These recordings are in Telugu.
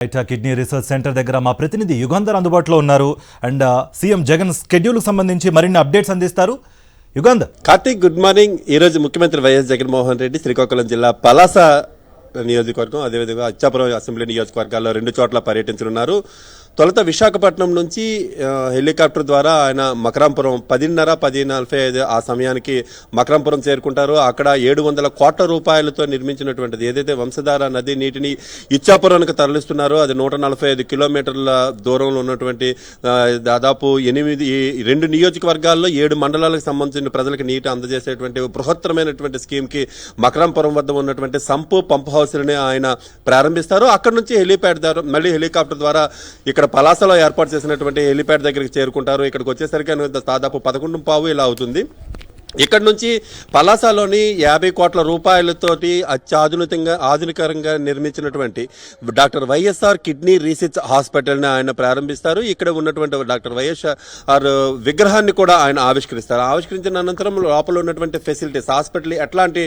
కిడ్నీ రీసెర్చ్ సెంటర్ దగ్గర మా ప్రతినిధి యుగంధర్ అందుబాటులో ఉన్నారు అండ్ సీఎం జగన్ షెడ్యూల్ సంబంధించి మరిన్ని అప్డేట్స్ అందిస్తారు. యుగంధర్. Karthik, good morning. ఈ రోజు ముఖ్యమంత్రి వైఎస్ జగన్మోహన్ రెడ్డి శ్రీకాకుళం జిల్లా పలాస నియోజకవర్గం, అదేవిధంగా అచ్చాపురం అసెంబ్లీ నియోజకవర్గాల్లో 2 చోట్ల పర్యటించనున్నారు. తొలుత విశాఖపట్నం నుంచి హెలికాప్టర్ ద్వారా ఆయన మకరాంపురం 10:45 ఆ సమయానికి మకరాంపురం చేరుకుంటారు. అక్కడ 700 కోట్ల రూపాయలతో నిర్మించినటువంటిది ఏదైతే వంశధార నది నీటిని ఇచ్చాపురానికి తరలిస్తున్నారో అది 145 కిలోమీటర్ల దూరంలో ఉన్నటువంటి దాదాపు 2 నియోజకవర్గాల్లో 7 మండలాలకు సంబంధించిన ప్రజలకు నీటి అందజేసేటువంటి బృహత్తరమైనటువంటి స్కీమ్కి మకరాంపురం వద్ద ఉన్నటువంటి సంపు పంప్ హౌస్ని ఆయన ప్రారంభిస్తారు. అక్కడ నుంచి హెలిప్యాడ్ ద్వారా మళ్ళీ హెలికాప్టర్ ద్వారా ఇక్కడ పలాసలో ఏర్పాటు చేసినటువంటి హెలిప్యాడ్ దగ్గరికి చేరుకుంటారు. ఇక్కడికి వచ్చేసరికి దాదాపు 11:15 ఇలా అవుతుంది. ఇక్కడ నుంచి పలాసలోని 50 కోట్ల రూపాయలతోటి ఆధునికంగా నిర్మించినటువంటి డాక్టర్ వైఎస్ఆర్ కిడ్నీ రీసెర్చ్ హాస్పిటల్ని ఆయన ప్రారంభిస్తారు. ఇక్కడ ఉన్నటువంటి డాక్టర్ వైఎస్ఆర్ విగ్రహాన్ని కూడా ఆయన ఆవిష్కరిస్తారు. ఆవిష్కరించిన అనంతరం లోపల ఉన్నటువంటి ఫెసిలిటీస్, హాస్పిటల్ ఎట్లాంటి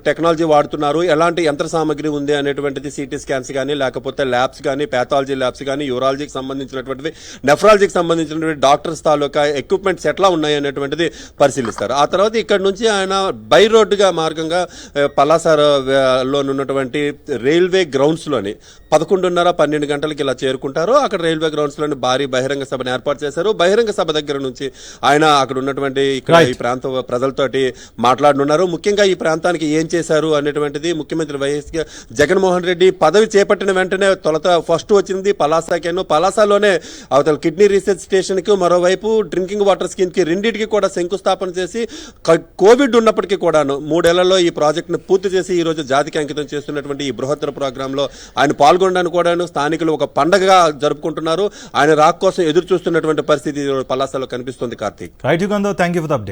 టెక్నాలజీ వాడుతున్నారు, ఎలాంటి యంత్ర సామగ్రి ఉంది అనేటువంటిది, సిటీ స్కాన్స్ కానీ లేకపోతే ల్యాబ్స్ కానీ, ప్యాథాలజీ ల్యాబ్స్ కానీ, యూరాలజీకి సంబంధించినటువంటివి, నెఫ్రాలజీకి సంబంధించినటువంటి డాక్టర్స్ తాలూకా ఎక్విప్మెంట్స్ ఎట్లా ఉన్నాయి అనేటువంటిది పరిశీలిస్తారు. ఆ తర్వాత ఇక్కడ నుంచి ఆయన బై రోడ్డుగా మార్గంగా పలాసలో ఉన్నటువంటి రైల్వే గ్రౌండ్స్లోని 11:30-12 గంటలకి ఇలా చేరుకుంటారు. అక్కడ రైల్వే గ్రౌండ్స్లోని భారీ బహిరంగ సభను ఏర్పాటు చేశారు. బహిరంగ సభ దగ్గర నుంచి ఆయన అక్కడ ఉన్నటువంటి ఇక్కడ ఈ ప్రాంత ప్రజలతోటి మాట్లాడనున్నారు. ముఖ్యంగా ఈ ప్రాంతానికి ఏం చేశారు అనేటువంటిది ముఖ్యమంత్రి వైఎస్ జగన్మోహన్ రెడ్డి పదవి చేపట్టిన వెంటనే తొలుత ఫస్ట్ వచ్చింది పలాసకేను. పలాసలోనే అవతల కిడ్నీ రీసెర్చ్ స్టేషన్కి, మరోవైపు డ్రింకింగ్ వాటర్ స్కీమ్కి రెండింటికి కూడా శంకుస్థాపన చేసి కోవిడ్ ఉన్నప్పటికీ కూడాను 3 ఏళ్లలో ఈ ప్రాజెక్టును పూర్తి చేసి ఈ రోజు జాతికి అంకితం చేస్తున్నటువంటి ఈ బృహత్తర ప్రోగ్రాంలో ఆయన పాల్గొనడానికి కూడాను స్థానికులు ఒక పండగగా జరుపుకుంటున్నారు. ఆయన రాక్ కోసం ఎదురు చూస్తున్నటువంటి పరిస్థితి పలాసలో కనిపిస్తుంది. Karthik. Right Yugandhar, thank you for the update.